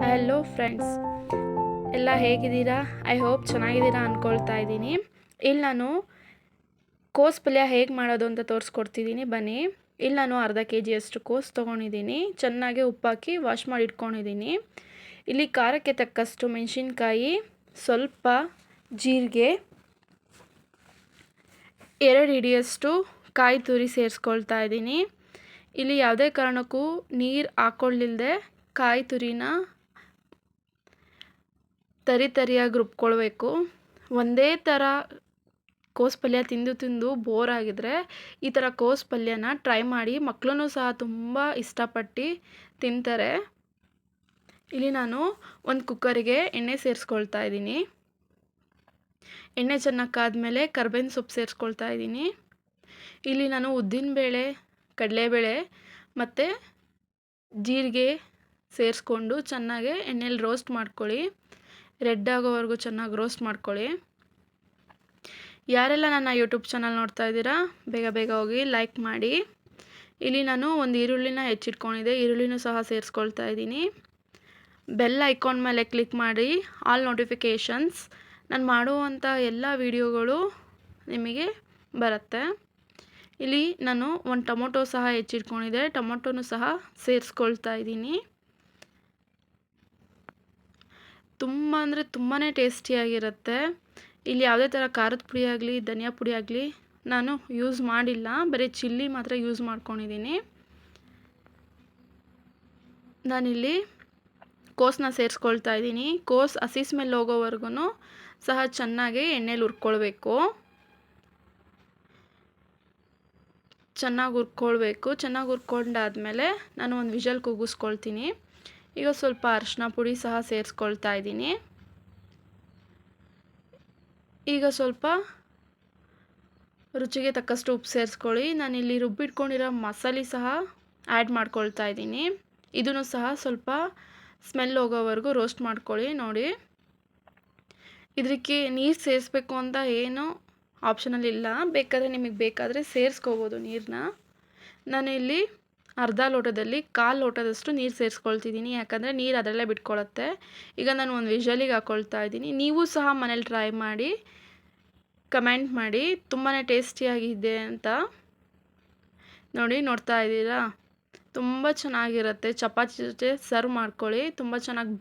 Hello friends, ಎಲ್ಲ ಹೇಗಿದ್ದೀರಾ? I hope ಚೆನ್ನಾಗಿದ್ದೀರಾ ಅಂದ್ಕೊಳ್ತಾ ಇದ್ದೀನಿ. ಇಲ್ಲಿ ನಾನು ಕೋಸು ಪಲ್ಯ ಹೇಗೆ ಮಾಡೋದು ಅಂತ ತೋರಿಸ್ಕೊಡ್ತಿದ್ದೀನಿ, ಬನ್ನಿ. ಇಲ್ಲಿ ನಾನು ಅರ್ಧ kg ಕೋಸು ತೊಗೊಂಡಿದ್ದೀನಿ. ಚೆನ್ನಾಗಿ ಉಪ್ಪಾಕಿ ವಾಶ್ ಮಾಡಿ ಇಟ್ಕೊಂಡಿದ್ದೀನಿ. ಇಲ್ಲಿ ಖಾರಕ್ಕೆ ತಕ್ಕಷ್ಟು ಮೆಣಸಿನ್ಕಾಯಿ, ಸ್ವಲ್ಪ ಜೀರಿಗೆ, 2 ಹಿಡಿಯಷ್ಟು ಕಾಯಿ ತುರಿ ಸೇರಿಸ್ಕೊಳ್ತಾ ಇದ್ದೀನಿ. ಇಲ್ಲಿ ಯಾವುದೇ ಕಾರಣಕ್ಕೂ ನೀರು ಹಾಕ್ಕೊಳ್ಳಿಲ್ಲದೆ ಕಾಯಿ ತುರಿನ ತರಿಯಾಗಿ ರುಬ್ಕೊಳ್ಬೇಕು. ಒಂದೇ ಥರ ಕೋಸು ಪಲ್ಯ ತಿಂದು ಬೋರ್ ಆಗಿದ್ರೆ ಈ ಥರ ಕೋಸು ಪಲ್ಯನ ಟ್ರೈ ಮಾಡಿ. ಮಕ್ಕಳೂ ಸಹ ತುಂಬ ಇಷ್ಟಪಟ್ಟು ತಿಂತಾರೆ. ಇಲ್ಲಿ ನಾನು ಒಂದು ಕುಕ್ಕರಿಗೆ ಎಣ್ಣೆ ಸೇರಿಸ್ಕೊಳ್ತಾ ಇದ್ದೀನಿ. ಎಣ್ಣೆ ಚೆನ್ನಾಗಿ ಕಾದ್ಮೇಲೆ ಕರ್ಬೇವಿನ ಸೊಪ್ಪು ಸೇರಿಸ್ಕೊಳ್ತಾ ಇದ್ದೀನಿ. ಇಲ್ಲಿ ನಾನು ಉದ್ದಿನಬೇಳೆ, ಕಡಲೆಬೇಳೆ ಮತ್ತು ಜೀರಿಗೆ ಸೇರಿಸ್ಕೊಂಡು ಚೆನ್ನಾಗಿ ಎಣ್ಣೆಲಿ ರೋಸ್ಟ್ ಮಾಡ್ಕೊಳ್ಳಿ. ರೆಡ್ ಆಗೋವರೆಗೂ ಚೆನ್ನಾಗಿ ರೋಸ್ಟ್ ಮಾಡ್ಕೊಳ್ಳಿ. ಯಾರೆಲ್ಲ ನನ್ನ ಯೂಟ್ಯೂಬ್ ಚಾನಲ್ ನೋಡ್ತಾ ಇದ್ದೀರಾ, ಬೇಗ ಹೋಗಿ ಲೈಕ್ ಮಾಡಿ. ಇಲ್ಲಿ ನಾನು ಒಂದು ಈರುಳ್ಳಿನ ಹೆಚ್ಚಿಟ್ಕೊಂಡಿದ್ದೆ, ಈರುಳ್ಳಿನೂ ಸಹ ಸೇರಿಸ್ಕೊಳ್ತಾ ಇದ್ದೀನಿ. ಬೆಲ್ ಐಕಾನ್ ಮೇಲೆ ಕ್ಲಿಕ್ ಮಾಡಿ ಆಲ್ ನೋಟಿಫಿಕೇಷನ್ಸ್. ನಾನು ಮಾಡುವಂಥ ಎಲ್ಲ ವಿಡಿಯೋಗಳು ನಿಮಗೆ ಬರುತ್ತೆ. ಇಲ್ಲಿ ನಾನು ಒಂದು ಟೊಮೊಟೊ ಸಹ ಹೆಚ್ಚಿಟ್ಕೊಂಡಿದ್ದೆ, ಟೊಮೊಟೊನೂ ಸಹ ಸೇರಿಸ್ಕೊಳ್ತಾ ಇದ್ದೀನಿ. ತುಂಬ ಅಂದರೆ ತುಂಬಾ ಟೇಸ್ಟಿಯಾಗಿರುತ್ತೆ. ಇಲ್ಲಿ ಯಾವುದೇ ಥರ ಖಾರದ ಪುಡಿ ಆಗಲಿ ಧನಿಯಾ ಪುಡಿ ಆಗಲಿ ನಾನು ಯೂಸ್ ಮಾಡಿಲ್ಲ, ಬರೀ ಚಿಲ್ಲಿ ಮಾತ್ರ ಯೂಸ್ ಮಾಡ್ಕೊಂಡಿದ್ದೀನಿ. ನಾನಿಲ್ಲಿ ಕೋಸನ್ನ ಸೇರಿಸ್ಕೊಳ್ತಾ ಇದ್ದೀನಿ. ಕೋಸು ಹಸಿ ಸ್ಮೆಲ್ ಹೋಗೋವರೆಗೂ ಸಹ ಚೆನ್ನಾಗಿ ಎಣ್ಣೆಲಿ ಹುರ್ಕೊಳ್ಬೇಕು. ಚೆನ್ನಾಗಿ ಹುರ್ಕೊಂಡಾದ್ಮೇಲೆ ನಾನು ಒಂದು ವಿಷಲ್ ಕೂಗಿಸ್ಕೊಳ್ತೀನಿ. ಈಗ ಸ್ವಲ್ಪ ಅರಿಶಿನ ಪುಡಿ ಸಹ ಸೇರಿಸ್ಕೊಳ್ತಾ ಇದ್ದೀನಿ. ಈಗ ಸ್ವಲ್ಪ ರುಚಿಗೆ ತಕ್ಕಷ್ಟು ಉಪ್ಪು ಸೇರಿಸ್ಕೊಳ್ಳಿ. ನಾನಿಲ್ಲಿ ರುಬ್ಬಿಟ್ಕೊಂಡಿರೋ ಮಸಾಲೆ ಸಹ ಆ್ಯಡ್ ಮಾಡ್ಕೊಳ್ತಾ ಇದ್ದೀನಿ. ಇದನ್ನು ಸಹ ಸ್ವಲ್ಪ ಸ್ಮೆಲ್ ಹೋಗೋವರೆಗೂ ರೋಸ್ಟ್ ಮಾಡ್ಕೊಳ್ಳಿ. ನೋಡಿ, ಇದಕ್ಕೆ ನೀರು ಸೇರಿಸ್ಬೇಕು ಅಂತ ಏನು ಆಪ್ಷನಲ್ ಇಲ್ಲ, ಬೇಕಾದರೆ ಸೇರಿಸ್ಕೋಬೋದು ನೀರನ್ನ. ನಾನು ಇಲ್ಲಿ ಅರ್ಧ ಲೋಟದಲ್ಲಿ 1/4 ಲೋಟದಷ್ಟು ನೀರು ಸೇರಿಸ್ಕೊಳ್ತಿದ್ದೀನಿ, ಯಾಕಂದರೆ ನೀರು ಅದರಲ್ಲೇ ಬಿಟ್ಕೊಳ್ಳುತ್ತೆ. ಈಗ ನಾನು ಒಂದು ವಿಷಲಿಗೆ ಹಾಕ್ಕೊಳ್ತಾ ಇದ್ದೀನಿ. ನೀವು ಸಹ ಮನೇಲಿ ಟ್ರೈ ಮಾಡಿ, ಕಮೆಂಟ್ ಮಾಡಿ ತುಂಬಾ ಟೇಸ್ಟಿಯಾಗಿದೆ ಅಂತ. ನೋಡ್ತಾ ಇದ್ದೀರಾ, ತುಂಬ ಚೆನ್ನಾಗಿರುತ್ತೆ. ಚಪಾತಿ ಜೊತೆ ಸರ್ವ್ ಮಾಡ್ಕೊಳ್ಳಿ. ತುಂಬ ಚೆನ್ನಾಗಿ